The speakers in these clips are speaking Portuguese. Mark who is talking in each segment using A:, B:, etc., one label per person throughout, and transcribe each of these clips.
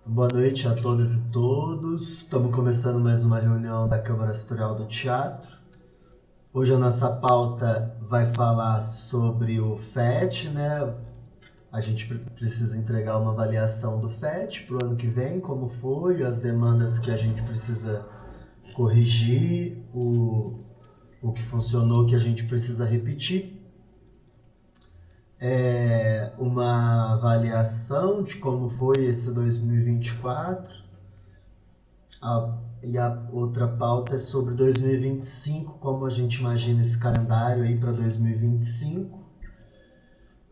A: Boa noite a todas e todos. Estamos começando mais uma reunião da Câmara Setorial do Teatro. Hoje a nossa pauta vai falar sobre o FET, né? A gente precisa entregar uma avaliação do FET para o ano que vem, como foi, as demandas que a gente precisa corrigir, o que funcionou que a gente precisa repetir. Uma avaliação de como foi esse 2024. E a outra pauta é sobre 2025, como a gente imagina esse calendário aí para 2025.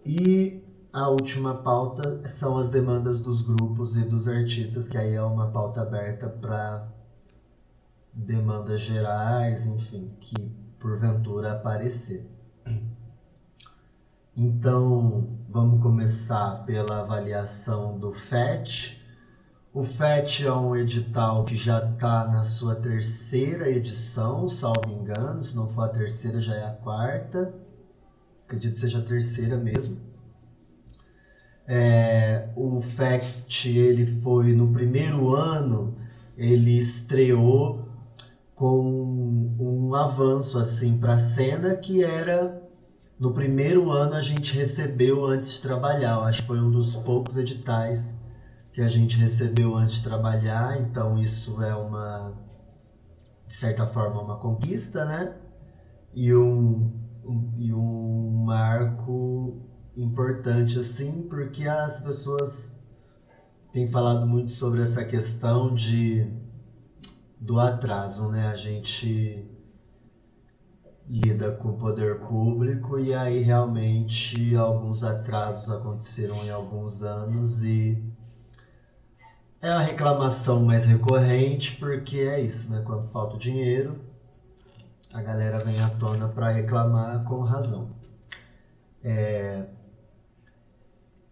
A: E a última pauta são as demandas dos grupos e dos artistas, que aí é uma pauta aberta para demandas gerais, enfim, que porventura aparecer. Então, vamos começar pela avaliação do FET. O FET é um edital que já está na sua terceira edição, salvo engano. Se não for a terceira, já é a quarta. Acredito que seja a terceira mesmo. O FET, ele foi no primeiro ano, ele estreou com um avanço assim para a cena que era no primeiro ano a gente recebeu antes de trabalhar. Eu acho que foi um dos poucos editais que a gente recebeu antes de trabalhar, então isso é de certa forma, uma conquista, né? E um marco importante, assim, porque as pessoas têm falado muito sobre essa questão do atraso, né? A gente lida com o poder público e aí realmente alguns atrasos aconteceram em alguns anos e é a reclamação mais recorrente, porque é isso, né? Quando falta o dinheiro, a galera vem à tona para reclamar com razão.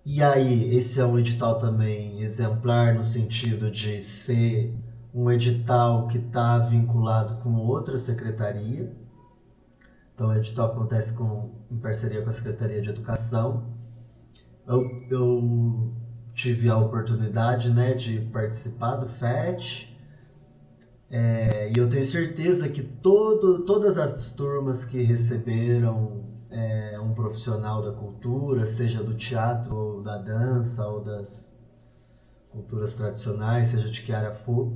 A: E aí, esse é um edital também exemplar no sentido de ser um edital que está vinculado com outra secretaria. Então, o edital acontece em parceria com a Secretaria de Educação. Eu tive a oportunidade, né, de participar do FET. E eu tenho certeza que todas as turmas que receberam um profissional da cultura, seja do teatro ou da dança ou das culturas tradicionais, seja de que área for,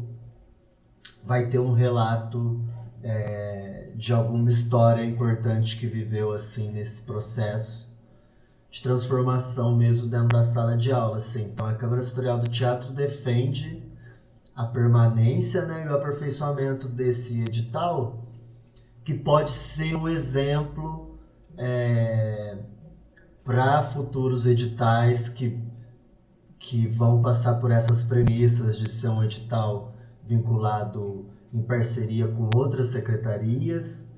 A: vai ter um relato de alguma história importante que viveu assim nesse processo de transformação mesmo dentro da sala de aula. Assim. Então a Câmara Setorial do Teatro defende a permanência, né, e o aperfeiçoamento desse edital, que pode ser um exemplo para futuros editais que vão passar por essas premissas de ser um edital vinculado em parceria com outras secretarias,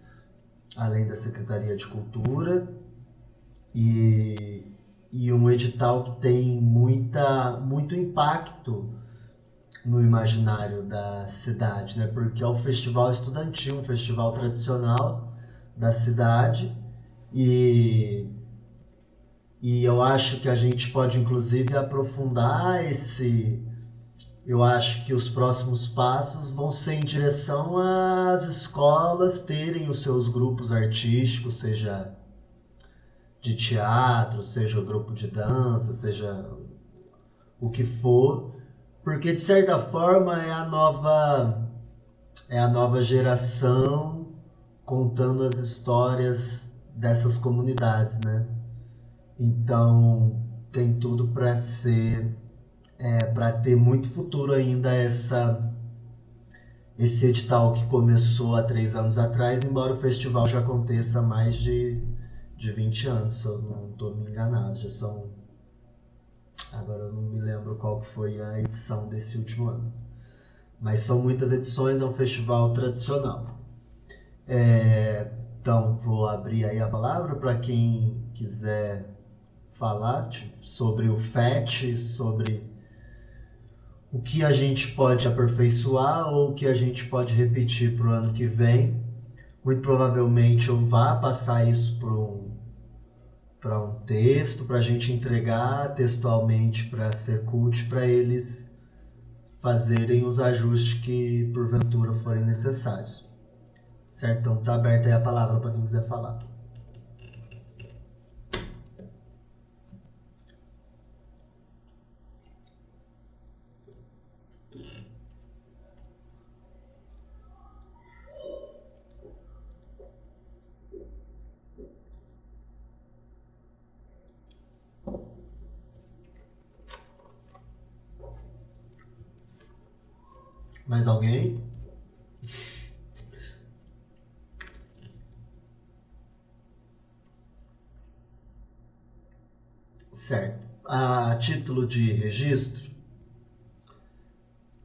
A: além da Secretaria de Cultura, e um edital que tem muito impacto no imaginário da cidade, né? Porque é um festival estudantil, um festival tradicional da cidade e eu acho que a gente pode inclusive aprofundar esse. Eu acho que os próximos passos vão ser em direção às escolas terem os seus grupos artísticos, seja de teatro, seja o grupo de dança, seja o que for, porque de certa forma é a nova geração contando as histórias dessas comunidades, né? Então tem tudo para para ter muito futuro ainda esse edital que começou há 3 anos atrás, embora o festival já aconteça há mais de 20 anos, se eu não estou me enganado, já são. Agora eu não me lembro qual que foi a edição desse último ano. Mas são muitas edições, é um festival tradicional. Então vou abrir aí a palavra para quem quiser falar sobre o FET, sobre o que a gente pode aperfeiçoar ou o que a gente pode repetir para o ano que vem. Muito provavelmente eu vá passar isso para um texto, para a gente entregar textualmente para a Secult, para eles fazerem os ajustes que porventura forem necessários. Certo? Então tá aberta aí a palavra para quem quiser falar. Mais alguém? Certo. A título de registro,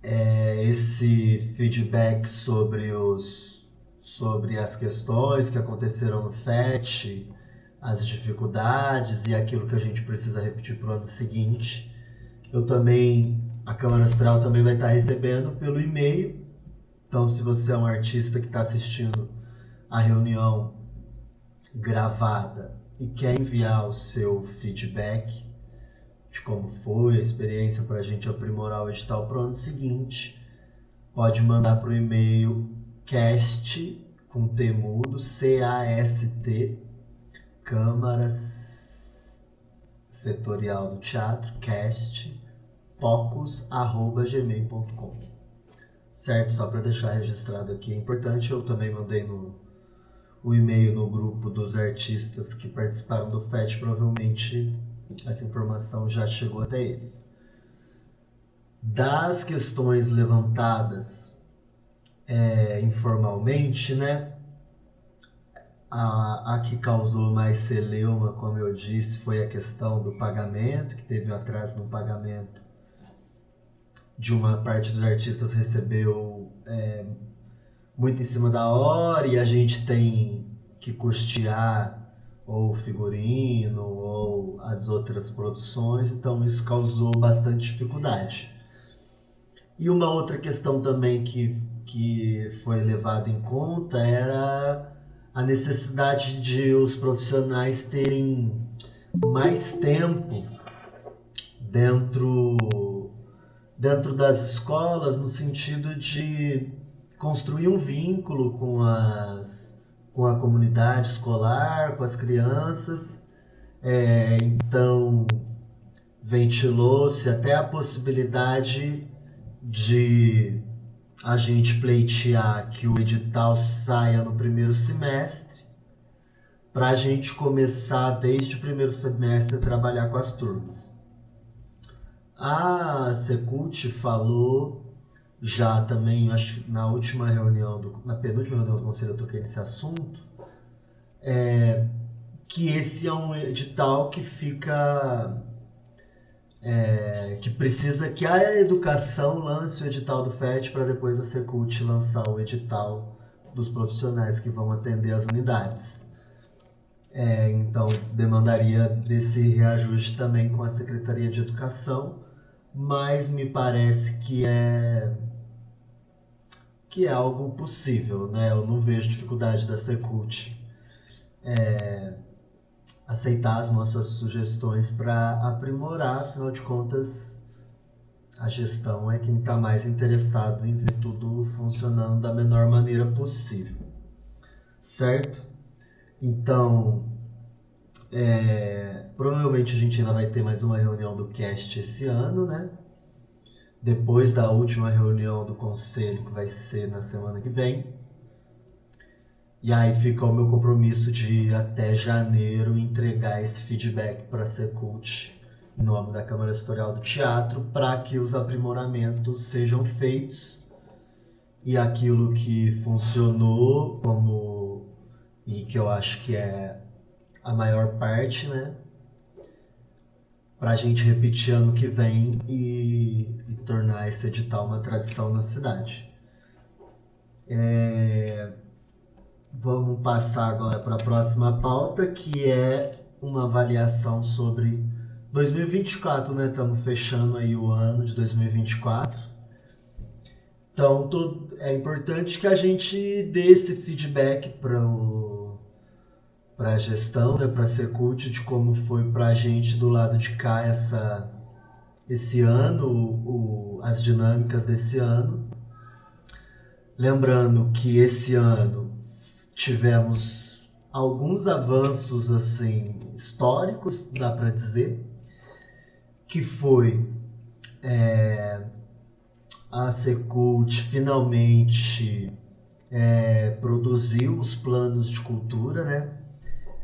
A: esse feedback sobre as questões que aconteceram no FET, as dificuldades e aquilo que a gente precisa repetir para o ano seguinte. A Câmara Astral também vai estar recebendo pelo e-mail. Então, se você é um artista que está assistindo a reunião gravada e quer enviar o seu feedback de como foi a experiência para a gente aprimorar o edital para o ano seguinte, pode mandar para o e-mail cast, com T mudo, C-A-S-T, Câmara Setorial do Teatro, cast, pocus@gmail.com. Certo? Só para deixar registrado aqui, é importante. Eu também mandei o e-mail no grupo dos artistas que participaram do FET, provavelmente essa informação já chegou até eles. Das questões levantadas informalmente, né? A que causou mais celeuma, como eu disse, foi a questão do pagamento, que teve um atraso no pagamento de uma parte dos artistas, recebeu muito em cima da hora e a gente tem que custear ou o figurino ou as outras produções, então isso causou bastante dificuldade. E uma outra questão também que foi levada em conta era a necessidade de os profissionais terem mais tempo dentro das escolas, no sentido de construir um vínculo com a comunidade escolar, com as crianças. Então, ventilou-se até a possibilidade de a gente pleitear que o edital saia no primeiro semestre, para a gente começar desde o primeiro semestre a trabalhar com as turmas. A Secult falou já também, acho que na penúltima reunião do Conselho eu toquei nesse assunto, que esse é um edital que fica... que precisa que a educação lance o edital do FET para depois a Secult lançar o edital dos profissionais que vão atender as unidades. Então, demandaria desse reajuste também com a Secretaria de Educação, mas me parece que é algo possível, né? Eu não vejo dificuldade da Secult aceitar as nossas sugestões para aprimorar. Afinal de contas, a gestão é quem está mais interessado em ver tudo funcionando da menor maneira possível, certo? Então, provavelmente a gente ainda vai ter mais uma reunião do CAST esse ano, né? Depois da última reunião do Conselho, que vai ser na semana que vem. E aí fica o meu compromisso de, até janeiro, entregar esse feedback para a Secult, em nome da Câmara Setorial do Teatro, para que os aprimoramentos sejam feitos e aquilo que funcionou, e que eu acho que é a maior parte, né? Para a gente repetir ano que vem e tornar esse edital uma tradição na cidade. Vamos passar agora para a próxima pauta, que é uma avaliação sobre 2024, né? Estamos fechando aí o ano de 2024. Então, é importante que a gente dê esse feedback para a gestão, né? Para a Secult, de como foi para a gente do lado de cá esse ano, as dinâmicas desse ano. Lembrando que esse ano tivemos alguns avanços assim históricos, dá para dizer, que foi a Secult finalmente produziu os planos de cultura, né?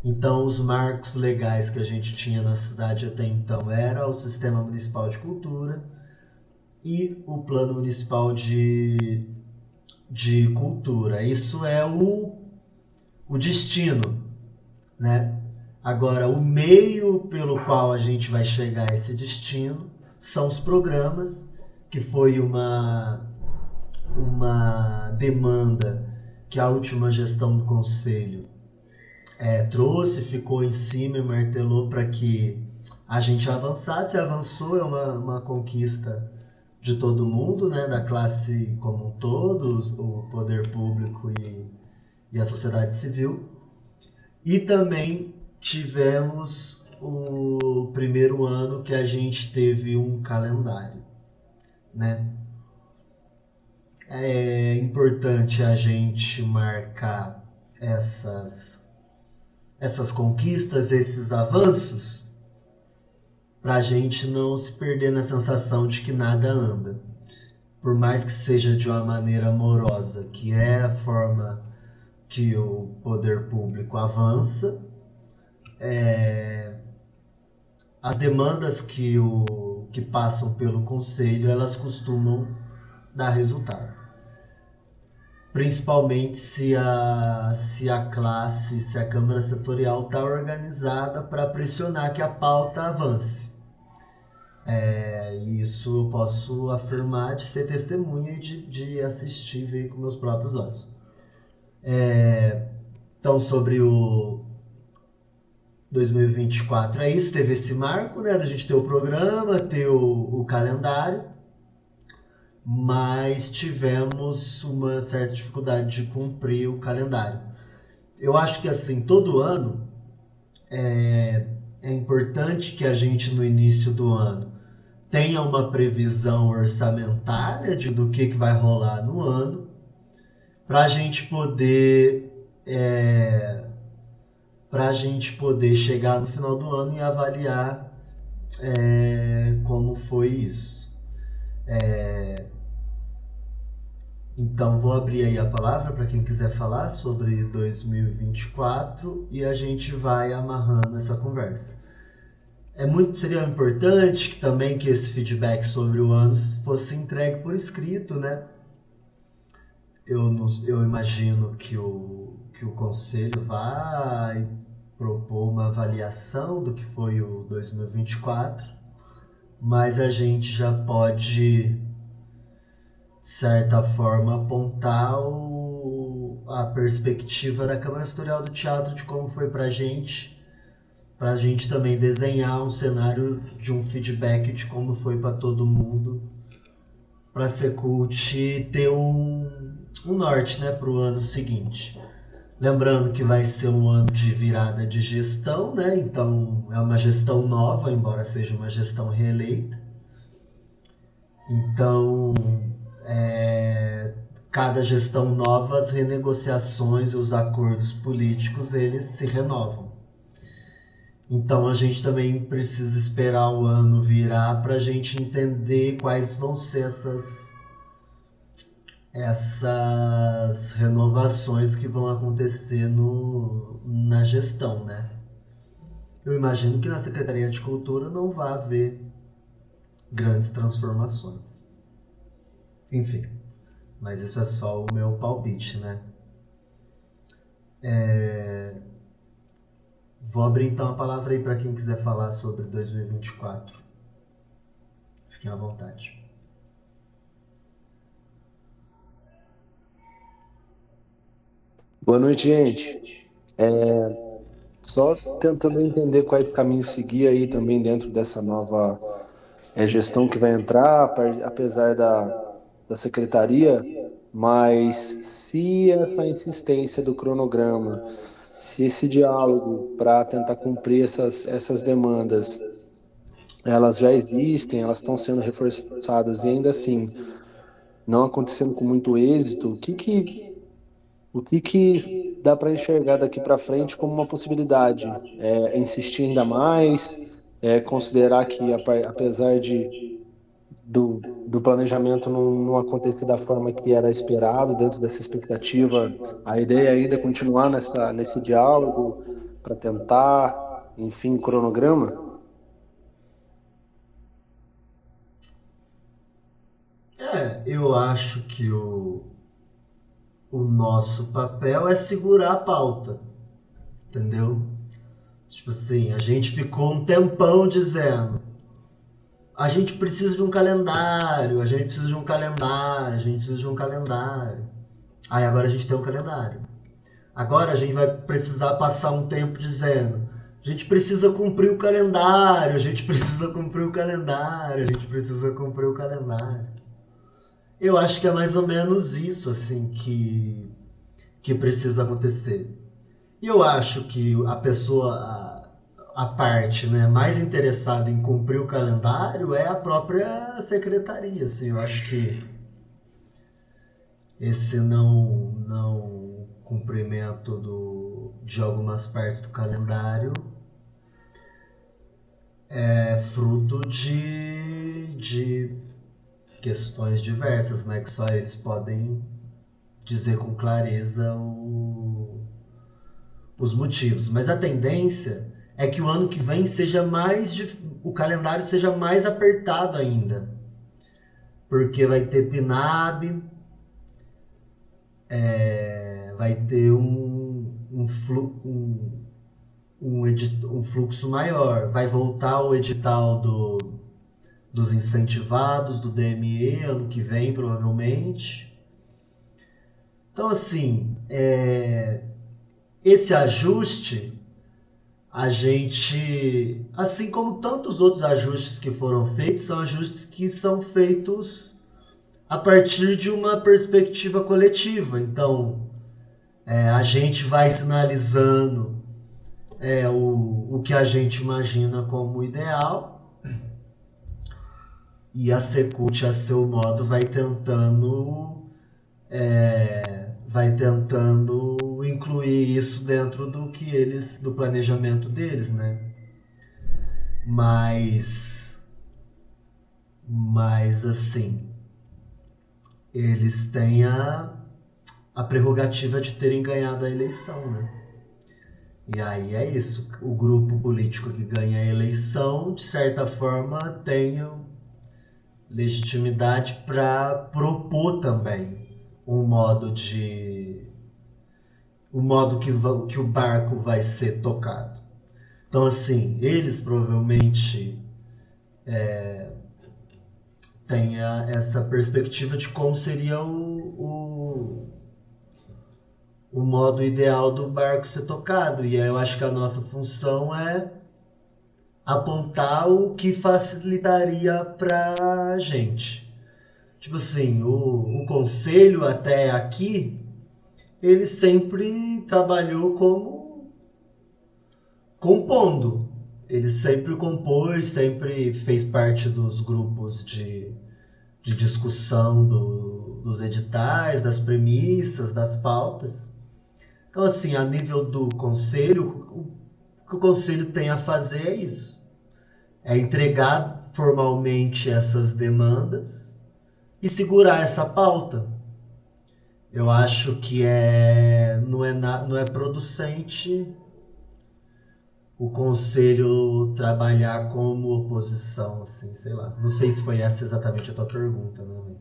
A: Então, os marcos legais que a gente tinha na cidade até então era o Sistema Municipal de Cultura e o Plano Municipal de Cultura. Isso é o destino, né? Agora, o meio pelo qual a gente vai chegar a esse destino são os programas, que foi uma demanda que a última gestão do Conselho trouxe, ficou em cima e martelou para que a gente avançasse. Avançou, é uma conquista de todo mundo, né, da classe como um todo, o poder público e a sociedade civil. E também tivemos o primeiro ano que a gente teve um calendário, né? É importante a gente marcar essas conquistas, esses avanços, para a gente não se perder na sensação de que nada anda. Por mais que seja de uma maneira amorosa, que é a forma que o poder público avança, as demandas que passam pelo conselho, elas costumam dar resultado. Principalmente se a classe, se a Câmara Setorial está organizada para pressionar que a pauta avance. E isso eu posso afirmar de ser testemunha e de assistir e ver com meus próprios olhos. Então, sobre o 2024 é isso, teve esse marco, né, da gente ter o programa, ter o calendário, mas tivemos uma certa dificuldade de cumprir o calendário. Eu acho que assim, todo ano é importante que a gente no início do ano tenha uma previsão orçamentária do que vai rolar no ano, para a gente poder chegar no final do ano e avaliar como foi isso. Então vou abrir aí a palavra para quem quiser falar sobre 2024 e a gente vai amarrando essa conversa. Seria importante que esse feedback sobre o ano fosse entregue por escrito, né? Eu imagino que o conselho vai propor uma avaliação do que foi o 2024, mas a gente já pode, de certa forma, apontar a perspectiva da Câmara Setorial do Teatro de como foi pra gente também desenhar um cenário de um feedback de como foi para todo mundo, para a Secult ter um norte, né, para o ano seguinte. Lembrando que vai ser um ano de virada de gestão, né? Então é uma gestão nova, embora seja uma gestão reeleita. Então, cada gestão nova, as renegociações e os acordos políticos, eles se renovam. Então a gente também precisa esperar o ano virar para a gente entender quais vão ser essas renovações que vão acontecer na gestão, né? Eu imagino que na Secretaria de Cultura não vai haver grandes transformações. Enfim, mas isso é só o meu palpite, né? Vou abrir então a palavra aí para quem quiser falar sobre 2024. Fiquem à vontade.
B: Boa noite, gente. Só tentando entender quais caminhos seguir aí também dentro dessa nova gestão que vai entrar, apesar da secretaria, mas se essa insistência do cronograma, se esse diálogo para tentar cumprir essas demandas elas já existem, elas estão sendo reforçadas e ainda assim não acontecendo com muito êxito, o que dá para enxergar daqui para frente como uma possibilidade? Insistir ainda mais, considerar que apesar do planejamento não acontecer da forma que era esperado, dentro dessa expectativa, a ideia ainda é continuar nesse diálogo para tentar, enfim, cronograma?
A: Eu acho que o nosso papel é segurar a pauta, entendeu? Tipo assim, a gente ficou um tempão dizendo: a gente precisa de um calendário, a gente precisa de um calendário, a gente precisa de um calendário. Aí agora a gente tem um calendário. Agora a gente vai precisar passar um tempo dizendo: a gente precisa cumprir o calendário, a gente precisa cumprir o calendário, a gente precisa cumprir o calendário. Eu acho que é mais ou menos isso assim que precisa acontecer. E eu acho que a pessoa, a parte, né, mais interessada em cumprir o calendário é a própria secretaria. Assim, eu acho que esse não cumprimento de algumas partes do calendário é fruto de questões diversas, né, que só eles podem dizer com clareza os motivos. Mas a tendência é que o ano que vem seja o calendário seja mais apertado ainda, porque vai ter PNAB, vai ter um fluxo maior, vai voltar o edital dos incentivados do DME ano que vem, provavelmente. Então, assim, esse ajuste, a gente, assim como tantos outros ajustes que foram feitos, são ajustes que são feitos a partir de uma perspectiva coletiva. Então, a gente vai sinalizando o que a gente imagina como ideal, e a Secult, a seu modo, vai tentando incluir isso dentro do planejamento deles, né? Mas assim, eles têm a prerrogativa de terem ganhado a eleição, né? E aí é isso, o grupo político que ganha a eleição, de certa forma, tem legitimidade para propor também um modo que o barco vai ser tocado. Então, assim, eles provavelmente têm essa perspectiva de como seria o modo ideal do barco ser tocado. E aí eu acho que a nossa função é apontar o que facilitaria pra gente. Tipo assim, o conselho até aqui, ele sempre trabalhou como compondo. Ele sempre compôs, sempre fez parte dos grupos de discussão dos editais, das premissas, das pautas. Então, assim, a nível do conselho, o que o conselho tem a fazer é isso. É entregar formalmente essas demandas e segurar essa pauta. Eu acho que não é producente o conselho trabalhar como oposição, assim, sei lá. Não sei se foi essa exatamente a tua pergunta, né?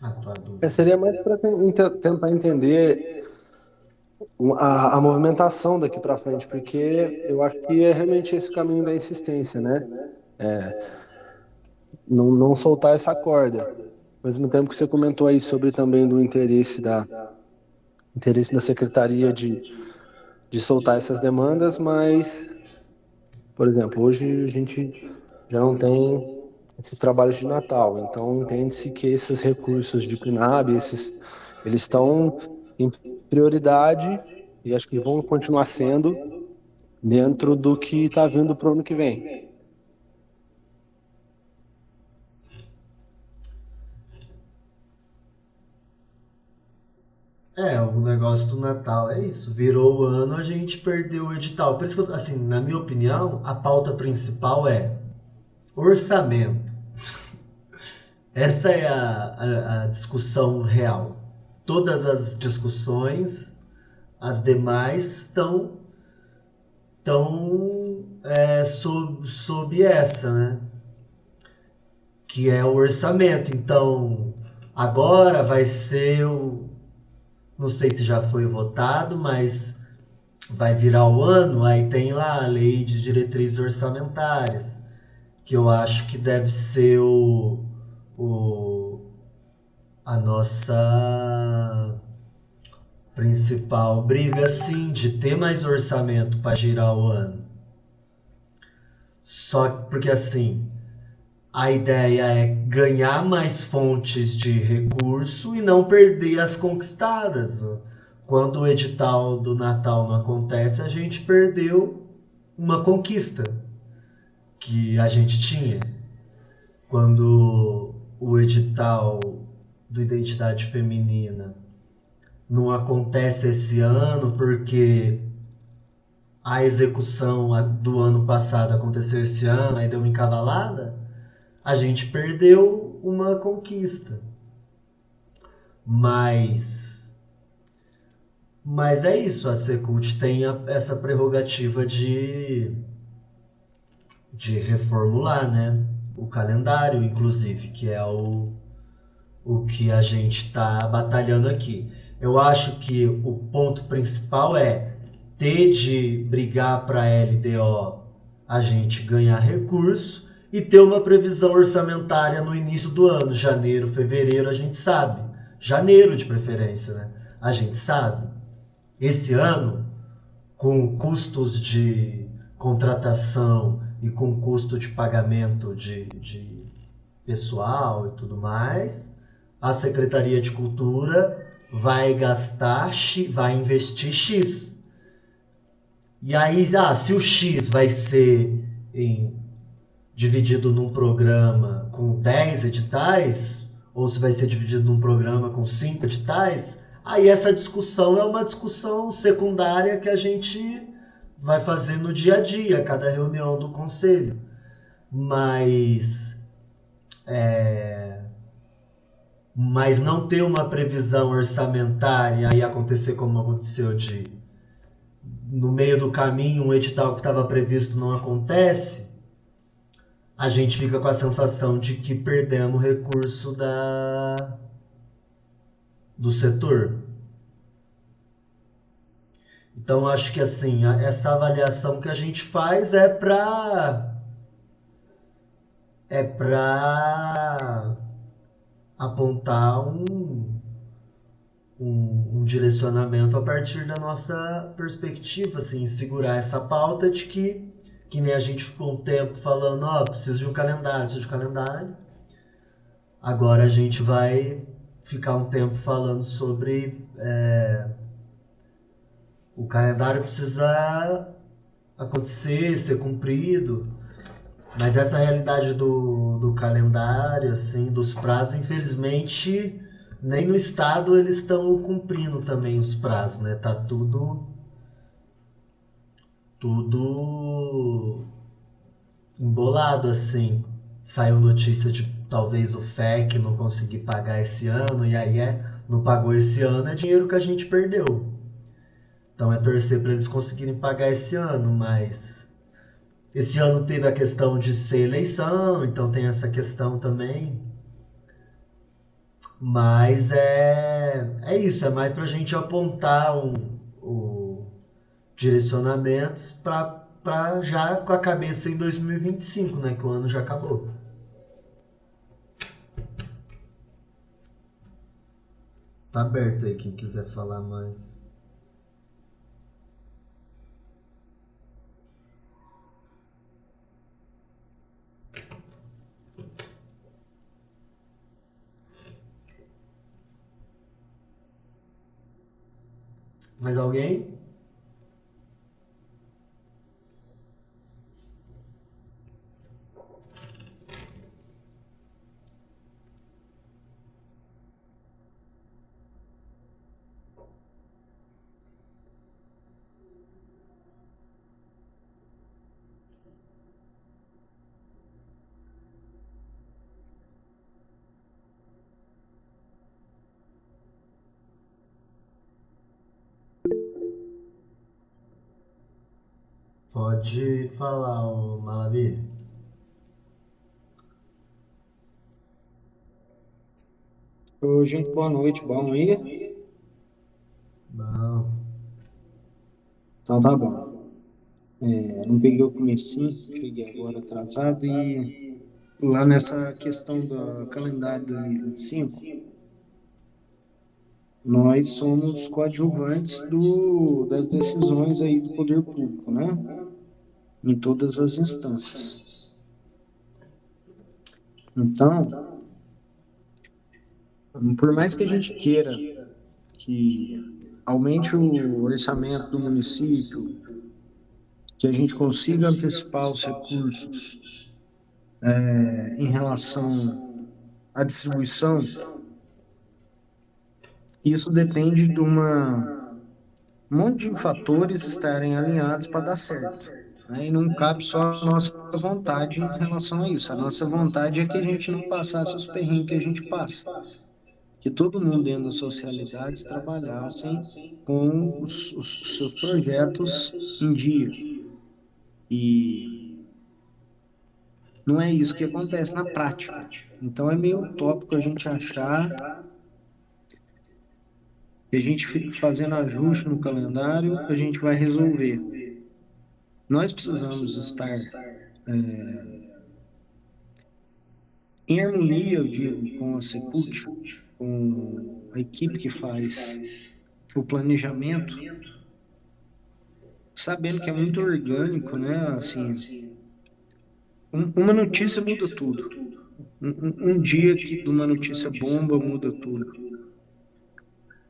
A: A tua dúvida.
B: Seria mais para tentar entender a movimentação daqui para frente, porque eu acho que é realmente esse caminho da insistência, né? Não soltar essa corda. Ao mesmo tempo que você comentou aí sobre também do interesse da secretaria de soltar essas demandas, mas, por exemplo, hoje a gente já não tem esses trabalhos de Natal, então entende-se que esses recursos de PNAB, eles estão em prioridade e acho que vão continuar sendo dentro do que está vindo para o ano que vem.
A: O negócio do Natal é isso. Virou o ano, a gente perdeu o edital. Por isso que, assim, na minha opinião, a pauta principal é orçamento. Essa é a discussão real. Todas as discussões, as demais, sob essa, né? Que é o orçamento. Então, agora vai ser o. Não sei se já foi votado, mas vai virar o ano, aí tem lá a lei de diretrizes orçamentárias, que eu acho que deve ser o a nossa principal briga, sim, de ter mais orçamento para girar o ano. Só porque assim, a ideia é ganhar mais fontes de recurso e não perder as conquistadas. Quando o edital do Natal não acontece, a gente perdeu uma conquista que a gente tinha. Quando o edital do Identidade Feminina não acontece esse ano porque a execução do ano passado aconteceu esse ano, aí deu uma encavalada, a gente perdeu uma conquista. Mas é isso, a Secult tem essa prerrogativa de reformular, né? O calendário, inclusive, que é o que a gente está batalhando aqui. Eu acho que o ponto principal é ter de brigar para a LDO a gente ganhar recurso e ter uma previsão orçamentária no início do ano, janeiro, fevereiro, a gente sabe. Janeiro de preferência, né? A gente sabe. Esse ano, com custos de contratação e com custo de pagamento de pessoal e tudo mais, a Secretaria de Cultura vai gastar, vai investir X. E aí, se o X vai ser dividido num programa com 10 editais, ou se vai ser dividido num programa com 5 editais, aí essa discussão é uma discussão secundária que a gente vai fazer no dia a dia, cada reunião do conselho. Mas não ter uma previsão orçamentária e acontecer como aconteceu de no meio do caminho um edital que estava previsto não acontece, a gente fica com a sensação de que perdemos recurso do setor. Então acho que assim, essa avaliação que a gente faz é para apontar um direcionamento a partir da nossa perspectiva, assim, segurar essa pauta de que nem a gente ficou um tempo falando, preciso de um calendário, preciso de um calendário. Agora a gente vai ficar um tempo falando sobre o calendário precisa acontecer, ser cumprido, mas essa realidade do calendário, assim, dos prazos, infelizmente, nem no estado eles estão cumprindo também os prazos, né? Tá tudo embolado, assim. Saiu notícia de talvez o FEC não conseguir pagar esse ano, e aí não pagou esse ano, é dinheiro que a gente perdeu. Então é torcer para eles conseguirem pagar esse ano, mas esse ano teve a questão de ser eleição, então tem essa questão também. Mas é isso, é mais pra gente apontar direcionamentos pra já com a cabeça em 2025, né? Que o ano já acabou. Tá aberto aí quem quiser falar mais. Mais alguém? Pode falar, ô Malavi.
C: Ô, gente, boa noite, bom aí?
A: Não.
C: Então tá bom. Não peguei o comecinho, cheguei agora atrasado e lá nessa questão do calendário 2025, nós somos coadjuvantes das decisões aí do poder público, né? Em todas as instâncias. Então, por mais que a gente queira que aumente o orçamento do município, que a gente consiga antecipar os recursos em relação à distribuição, isso depende de um monte de fatores estarem alinhados para dar certo, né? E não cabe só a nossa vontade em relação a isso. A nossa vontade é que a gente não passasse os perrengues que a gente passa, que todo mundo dentro das socialidades trabalhassem com os seus projetos em dia. E não é isso que acontece na prática. Então é meio utópico a gente achar que a gente fazendo ajuste no calendário, a gente vai resolver. Nós precisamos estar em harmonia, eu digo, com a Secult, com a equipe que faz o planejamento, sabendo que é muito orgânico, né? Assim, uma notícia muda tudo. Um dia que de uma notícia bomba muda tudo.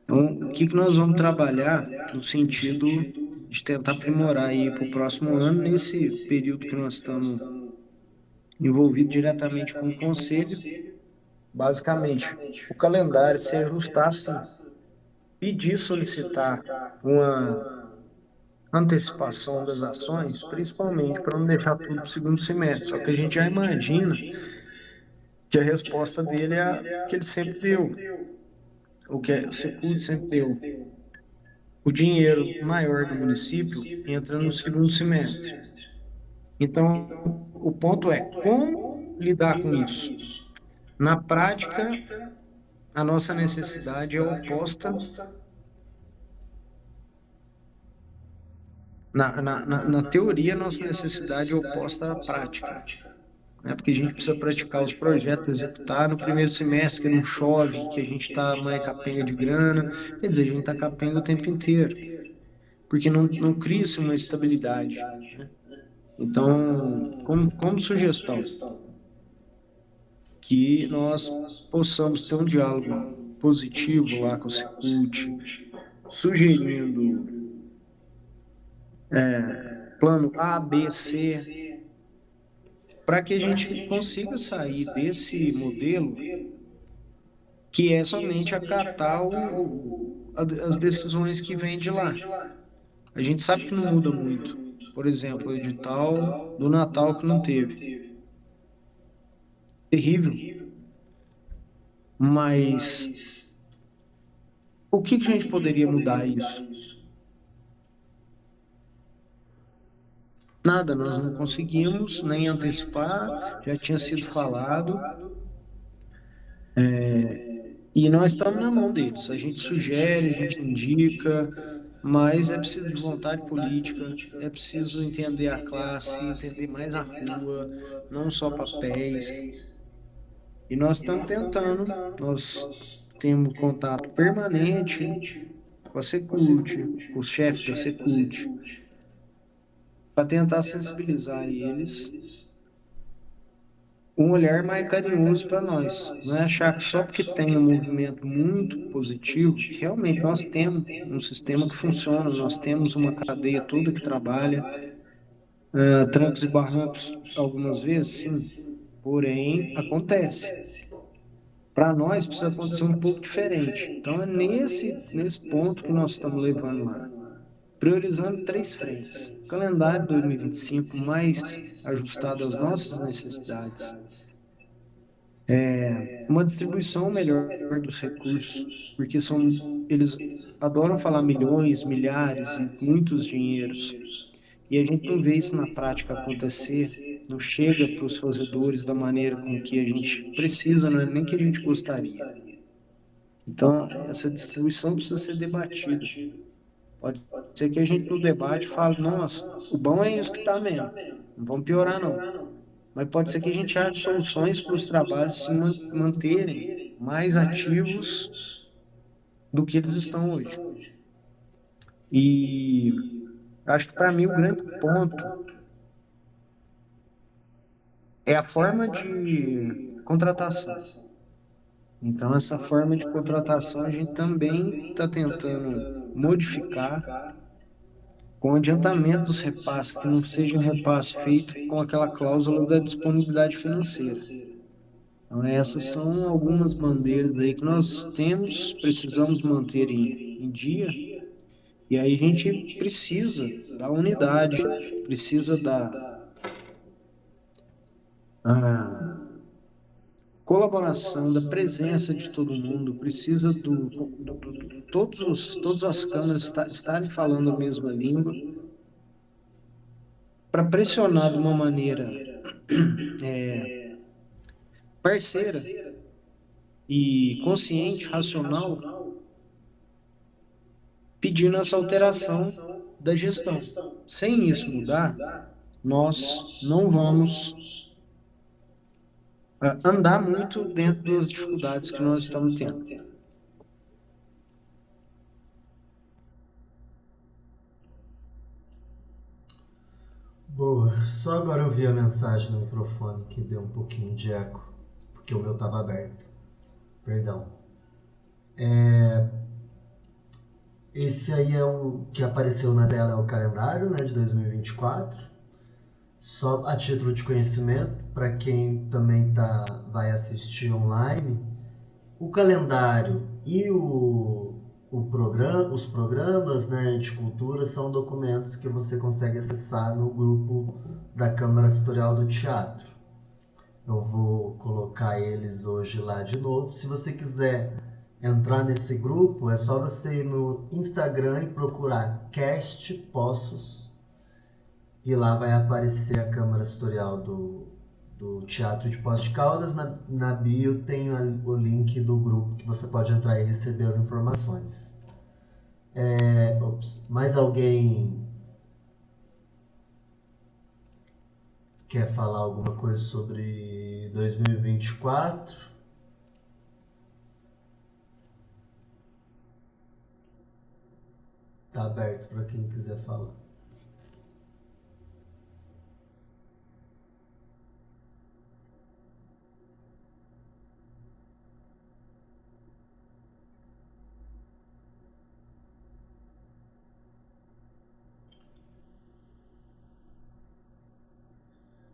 C: Então, o que nós vamos trabalhar no sentido de tentar aprimorar aí para o próximo ano, nesse período que nós estamos envolvidos diretamente com o conselho, basicamente, o calendário se ajustar assim, pedir, solicitar uma antecipação das ações, principalmente para não deixar tudo para o segundo semestre. Só que a gente já imagina que a resposta dele é a que ele sempre deu, o que a Secult sempre deu. O dinheiro maior do município entra no segundo semestre. Então, o ponto é como lidar com isso. Na prática, a nossa necessidade é oposta. Na teoria, a nossa necessidade é oposta à prática, né? Porque a gente precisa praticar os projetos, executar no primeiro semestre, que não chove, que a gente está mais capenga de grana. Quer dizer, a gente está capenga o tempo inteiro, porque não cria-se uma estabilidade, né? Então, como sugestão, que nós possamos ter um diálogo positivo lá com o Secult, sugerindo plano A, B, C, para que a gente consiga sair desse modelo que é somente acatar as decisões que vêm de lá. A gente sabe que não muda muito. Por exemplo, o edital do Natal que não teve. Terrível. Mas o que a gente poderia mudar isso? Nada, nós não conseguimos nem antecipar, já tinha sido falado, e nós estamos na mão deles. A gente sugere, a gente indica, mas é preciso de vontade política, é preciso entender a classe, entender mais a rua, não só papéis. E nós estamos tentando, nós temos contato permanente com a Secult, com os chefes da Secult, para tentar sensibilizar eles um olhar mais carinhoso para nós. Não é achar que só porque tem um movimento muito positivo, que realmente nós temos um sistema que funciona, nós temos uma cadeia toda que trabalha, trancos e barrancos algumas vezes, sim, porém acontece. Para nós precisa acontecer um pouco diferente. Então é nesse ponto que nós estamos levando lá. Priorizando três frentes. Calendário 2025 mais ajustado às nossas necessidades. Uma distribuição melhor dos recursos, porque eles adoram falar milhões, milhares e muitos dinheiros. e a gente não vê isso na prática acontecer, não chega para os fazedores da maneira com que a gente precisa, não é nem que a gente gostaria. Então, essa distribuição precisa ser debatida. Pode ser que a gente no debate fale, nossa, o bom é isso que está mesmo, não vamos piorar não. Mas pode ser que a gente ache soluções para os trabalhos se manterem mais ativos do que eles estão hoje. E acho que para mim o grande ponto é a forma de contratação. Então, essa forma de contratação a gente também está tentando modificar com o adiantamento dos repasses, que não seja um repasse feito com aquela cláusula da disponibilidade financeira. Então, essas são algumas bandeiras aí que nós temos, precisamos manter em dia, e aí a gente precisa da unidade, precisa da ah, colaboração, da presença de todo mundo, precisa todas as câmaras estarem falando a mesma língua, para pressionar de uma maneira parceira e consciente, racional, pedindo essa alteração da gestão. Sem isso mudar, nós não vamos andar muito dentro das dificuldades que nós estamos tendo.
A: Boa, só agora eu vi a mensagem no microfone que deu um pouquinho de eco, porque o meu estava aberto. Perdão. Esse aí é o que apareceu na tela, é o calendário, né, de 2024. Só a título de conhecimento, para quem também vai assistir online, o calendário e os programas, né, de cultura são documentos que você consegue acessar no grupo da Câmara Setorial do Teatro. Eu vou colocar eles hoje lá de novo. Se você quiser entrar nesse grupo, é só você ir no Instagram e procurar Cast Poços, e lá vai aparecer a Câmara Setorial do Teatro de Poços de Caldas. Na bio tem o link do grupo que você pode entrar e receber as informações. Mais alguém quer falar alguma coisa sobre 2024? Tá aberto para quem quiser falar.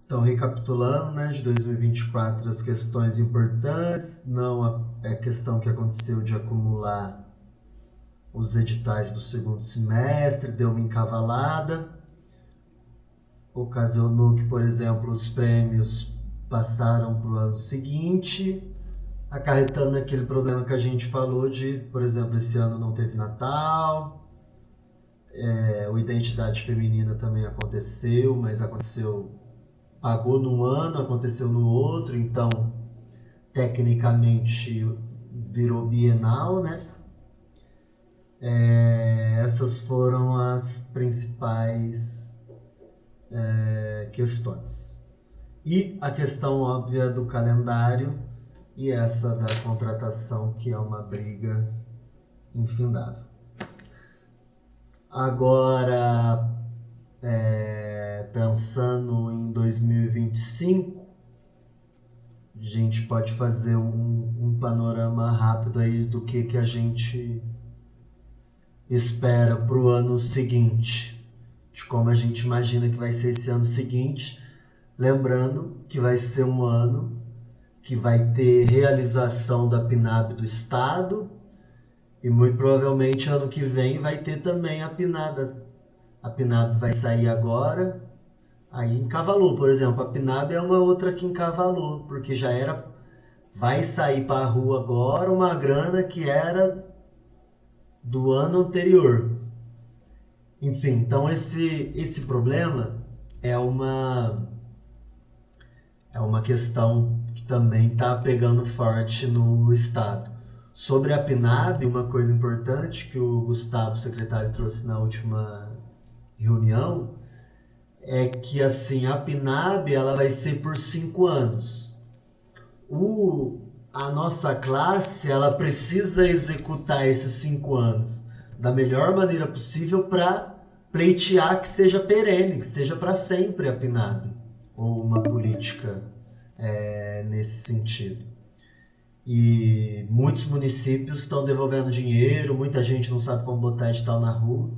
A: Então, recapitulando, né, de 2024, as questões importantes, não é questão que aconteceu de acumular os editais do segundo semestre, deu uma encavalada, ocasionou que, por exemplo, os prêmios passaram para o ano seguinte, acarretando aquele problema que a gente falou de, por exemplo, esse ano não teve Natal, o Identidade Feminina também aconteceu, mas pagou num ano, aconteceu no outro, então tecnicamente virou bienal, né? Essas foram as principais questões. E a questão óbvia do calendário e essa da contratação, que é uma briga infindável. Agora, pensando em 2025, a gente pode fazer um panorama rápido aí do que a gente espera para o ano seguinte, de como a gente imagina que vai ser esse ano seguinte, lembrando que vai ser um ano que vai ter realização da PNAB do Estado, e muito provavelmente ano que vem vai ter também a PNAB. A PNAB vai sair agora, aí encavalou, por exemplo, a PNAB é uma outra que encavalou, porque vai sair para a rua agora uma grana que era do ano anterior. Enfim, então esse problema é uma questão que também está pegando forte no Estado. Sobre a PNAB, uma coisa importante que o Gustavo, secretário, trouxe na última reunião é que assim, a PNAB ela vai ser por 5 anos. A nossa classe ela precisa executar esses 5 anos da melhor maneira possível para pleitear que seja perene, que seja para sempre a PNAB, ou uma política nesse sentido. E muitos municípios estão devolvendo dinheiro, muita gente não sabe como botar edital na rua.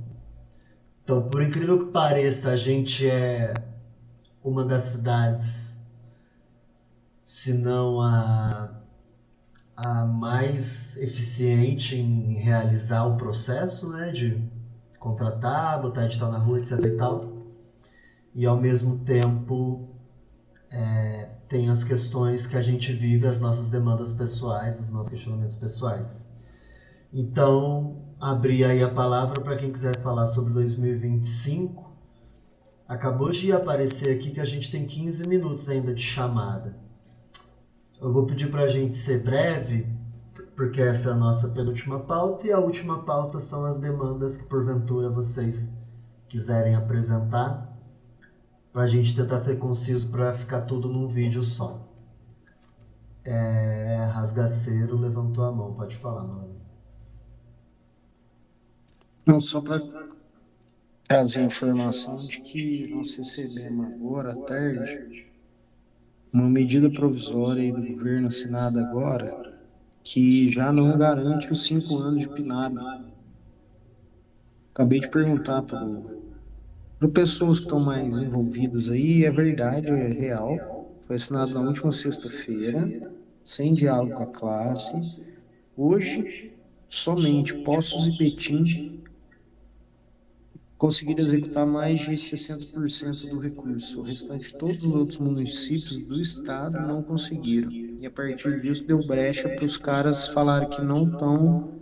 A: Então, por incrível que pareça, a gente é uma das cidades, se não a mais eficiente em realizar o processo, né, de contratar, botar edital na rua, etc e tal. E ao mesmo tempo tem as questões que a gente vive, as nossas demandas pessoais, os nossos questionamentos pessoais. Então, abri aí a palavra para quem quiser falar sobre 2025. Acabou de aparecer aqui que a gente tem 15 minutos ainda de chamada. Eu vou pedir para a gente ser breve, porque essa é a nossa penúltima pauta, e a última pauta são as demandas que porventura vocês quiserem apresentar, para a gente tentar ser conciso para ficar tudo num vídeo só. Rasgaceiro levantou a mão, pode falar, Malami.
C: Não, só para trazer a informação de que nós recebemos agora à tarde uma medida provisória do governo assinada agora que já não garante os 5 anos de PNAB. Acabei de perguntar para pessoas que estão mais envolvidas aí, é verdade, é real. Foi assinado na última sexta-feira, sem diálogo com a classe. Hoje, somente Poços e Betim conseguiram executar mais de 60% do recurso. O restante, todos os outros municípios do estado não conseguiram. E a partir disso deu brecha para os caras falarem que não estão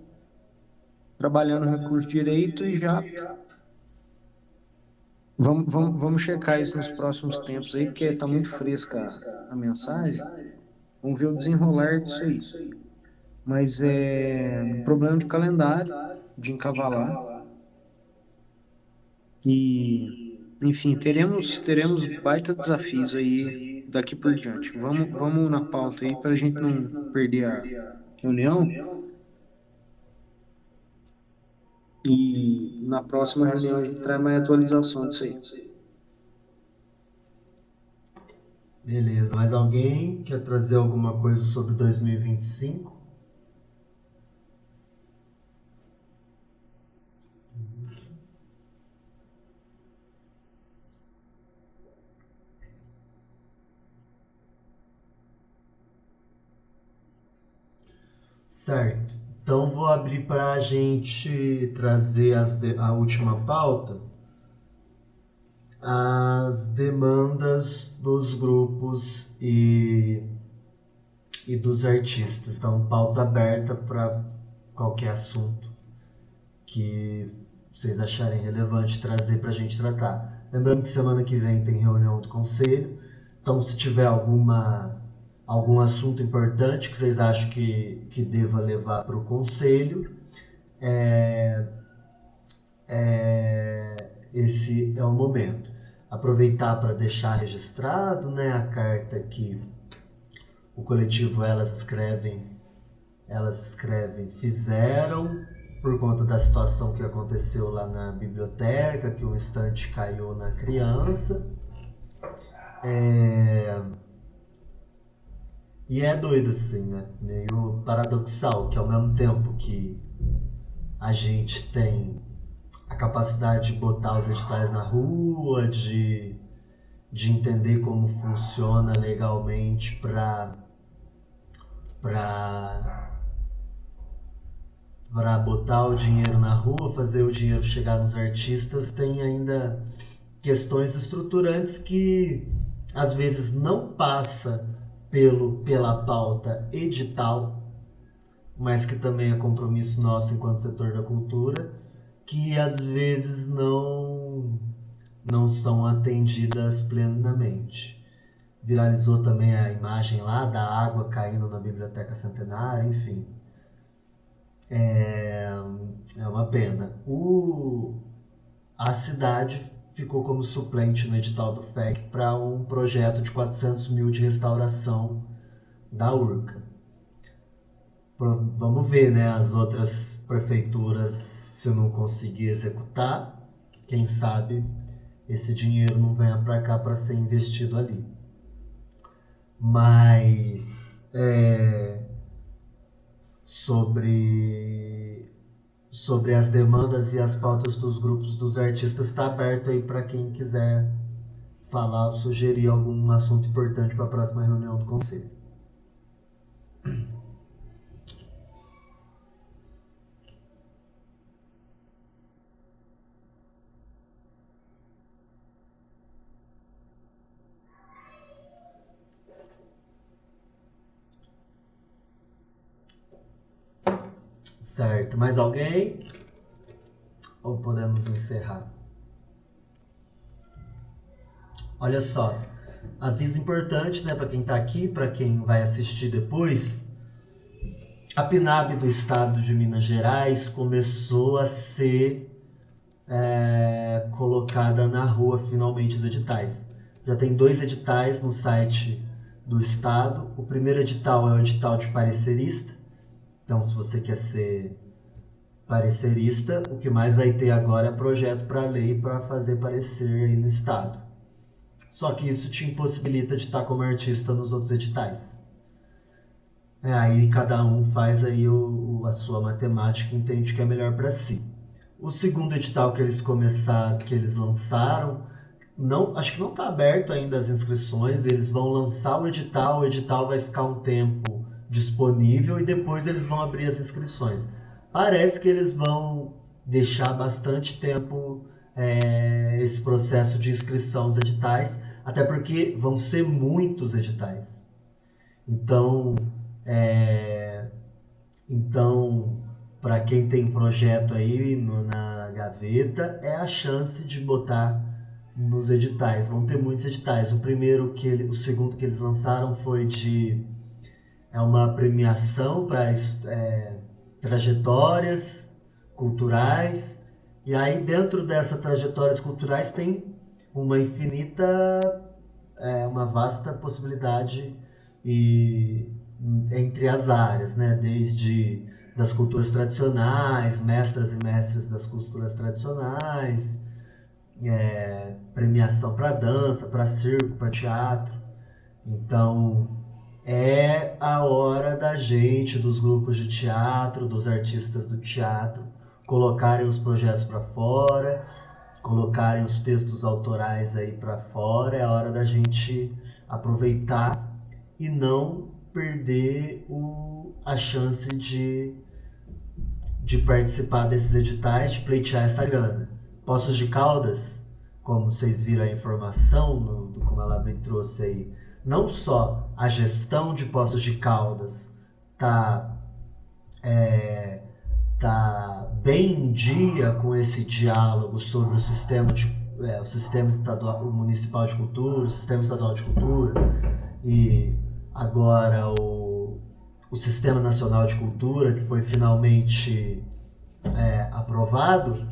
C: trabalhando recurso direito e já vamos checar isso nos próximos tempos aí, porque está muito fresca a mensagem. Vamos ver o desenrolar disso aí. Mas é um problema de calendário, de encavalar. E, enfim, teremos baita desafios aí daqui por diante. Vamos na pauta aí para a gente não perder a reunião. E na próxima reunião a gente traz mais atualização disso aí.
A: Beleza, mais alguém quer trazer alguma coisa sobre 2025? Certo, então vou abrir para a gente trazer a última pauta, as demandas dos grupos e dos artistas. Então, pauta aberta para qualquer assunto que vocês acharem relevante trazer para a gente tratar. Lembrando que semana que vem tem reunião do conselho, então se tiver algum assunto importante que vocês acham que deva levar para o conselho, esse é o momento. Aproveitar para deixar registrado, né, a carta que o coletivo Elas Escrevem fizeram por conta da situação que aconteceu lá na biblioteca, que um estante caiu na criança. E é doido assim, né? Meio paradoxal, que ao mesmo tempo que a gente tem a capacidade de botar os editais na rua, de entender como funciona legalmente para botar o dinheiro na rua, fazer o dinheiro chegar nos artistas, tem ainda questões estruturantes que às vezes não passa pela pauta edital, mas que também é compromisso nosso enquanto setor da cultura, que às vezes não são atendidas plenamente. Viralizou também a imagem lá da água caindo na Biblioteca Centenária, enfim. É uma pena. A cidade ficou como suplente no edital do FEC para um projeto de 400 mil de restauração da Urca. Vamos ver, né, as outras prefeituras, se não conseguir executar, quem sabe esse dinheiro não venha para cá para ser investido ali. Mas sobre as demandas e as pautas dos grupos dos artistas, está aberto aí para quem quiser falar ou sugerir algum assunto importante para a próxima reunião do Conselho. Certo, mais alguém? Ou podemos encerrar? Olha só, aviso importante, né, para quem está aqui, para quem vai assistir depois. A PNAB do estado de Minas Gerais começou a ser colocada na rua finalmente os editais. Já tem 2 editais no site do estado. O primeiro edital é o edital de parecerista. Então, se você quer ser parecerista, o que mais vai ter agora é projeto para lei para fazer parecer aí no estado. Só que isso te impossibilita de estar como artista nos outros editais. Aí cada um faz aí a sua matemática e entende o que é melhor para si. O segundo edital que eles lançaram, acho que não está aberto ainda as inscrições. Eles vão lançar o edital vai ficar um tempo disponível e depois eles vão abrir as inscrições. Parece que eles vão deixar bastante tempo esse processo de inscrição dos editais, até porque vão ser muitos editais. Então, para quem tem projeto aí na gaveta, é a chance de botar nos editais. Vão ter muitos editais. O segundo que eles lançaram foi uma premiação para trajetórias culturais. E aí dentro dessas trajetórias culturais tem uma vasta possibilidade entre as áreas, né? Desde das culturas tradicionais, mestras e mestres das culturas tradicionais, premiação para dança, para circo, para teatro. Então é a hora da gente, dos grupos de teatro, dos artistas do teatro, colocarem os projetos para fora, colocarem os textos autorais aí para fora. É a hora da gente aproveitar e não perder a chance de participar desses editais, de pleitear essa grana. Poços de Caldas, como vocês viram a informação, como a Labri trouxe aí, não só a gestão de Poços de Caldas tá bem em dia com esse diálogo sobre o sistema estadual, o municipal de cultura, o sistema estadual de cultura e agora o Sistema Nacional de Cultura, que foi finalmente aprovado.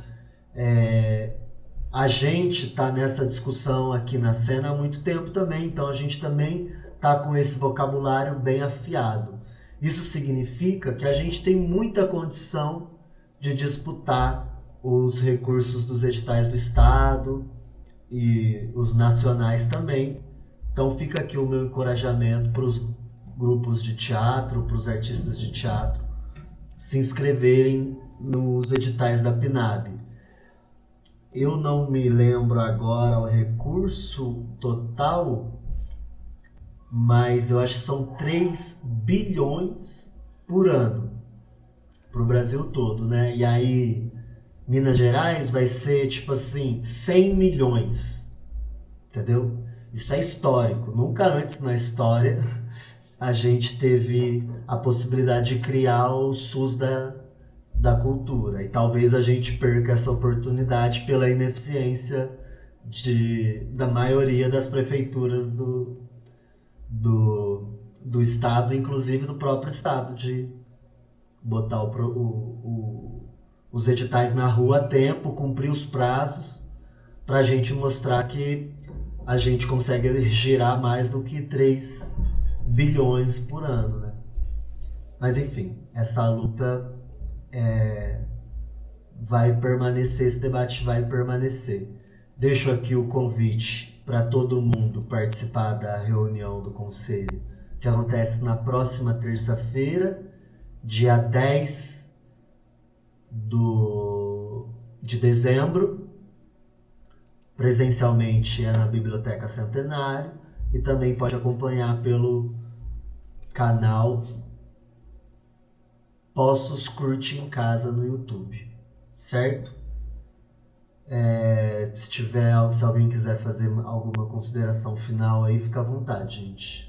A: A gente está nessa discussão aqui na cena há muito tempo também, então a gente também está com esse vocabulário bem afiado. Isso significa que a gente tem muita condição de disputar os recursos dos editais do Estado e os nacionais também. Então fica aqui o meu encorajamento para os grupos de teatro, para os artistas de teatro, se inscreverem nos editais da PNAB. Eu não me lembro agora o recurso total, mas eu acho que são 3 bilhões por ano para o Brasil todo, né? E aí Minas Gerais vai ser tipo assim 100 milhões, entendeu? Isso é histórico. Nunca antes na história a gente teve a possibilidade de criar o SUS da cultura. E talvez a gente perca essa oportunidade pela ineficiência da maioria das prefeituras do estado, inclusive do próprio estado, de botar os editais na rua a tempo, cumprir os prazos, para a gente mostrar que a gente consegue girar mais do que 3 bilhões por ano, né? Mas enfim, essa luta vai permanecer, esse debate vai permanecer. Deixo aqui o convite para todo mundo participar da reunião do Conselho, que acontece na próxima terça-feira, dia 10 de dezembro. Presencialmente é na Biblioteca Centenário e também pode acompanhar pelo canal Poços Curte em Casa no YouTube, certo? Se alguém quiser fazer alguma consideração final aí, fica à vontade, gente.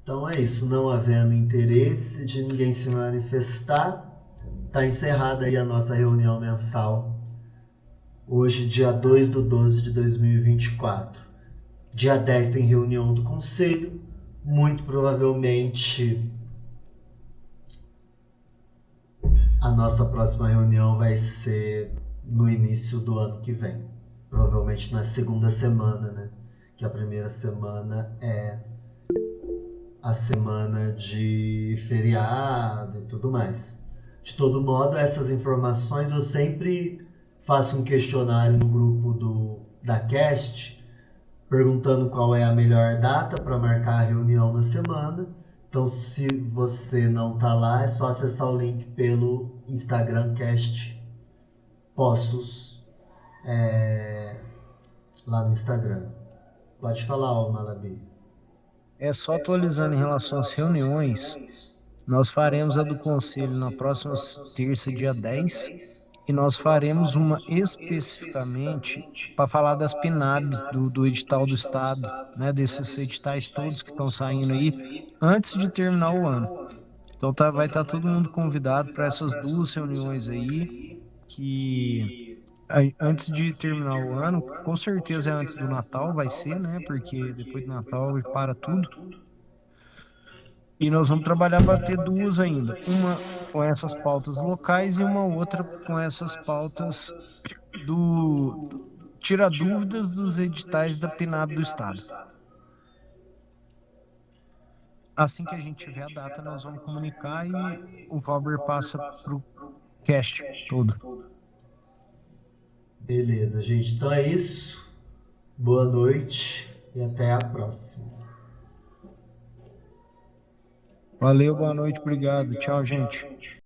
A: Então é isso, não havendo interesse de ninguém se manifestar, está encerrada aí a nossa reunião mensal, hoje dia 2/12 de 2024. Dia 10 tem reunião do Conselho, muito provavelmente a nossa próxima reunião vai ser no início do ano que vem, provavelmente na segunda semana, né? Que a primeira semana é a semana de feriado e tudo mais. De todo modo, essas informações eu sempre faço um questionário no grupo da Cast, perguntando qual é a melhor data para marcar a reunião na semana. Então, se você não tá lá, é só acessar o link pelo Instagram Cast Poços, lá no Instagram. Pode falar, Malabi.
C: Só atualizando em relação às reuniões, nós faremos a do Conselho na próxima terça, dia 10, e nós faremos uma especificamente para falar das PNABs do edital do Estado, né, desses editais todos que estão saindo aí, antes de terminar o ano. Então vai estar todo mundo convidado para essas 2 reuniões aí, que antes de terminar o ano, com certeza é antes do Natal, vai ser, né, porque depois do Natal para tudo. E nós vamos trabalhar para ter 2 ainda. Uma com essas pautas locais e uma outra com essas pautas tira dúvidas dos editais da PNAB do Estado. Assim que a gente tiver a data, nós vamos comunicar e o Valber passa para o cast todo.
A: Beleza, gente. Então é isso. Boa noite e até a próxima.
C: Valeu, boa noite, obrigado. Tchau, gente.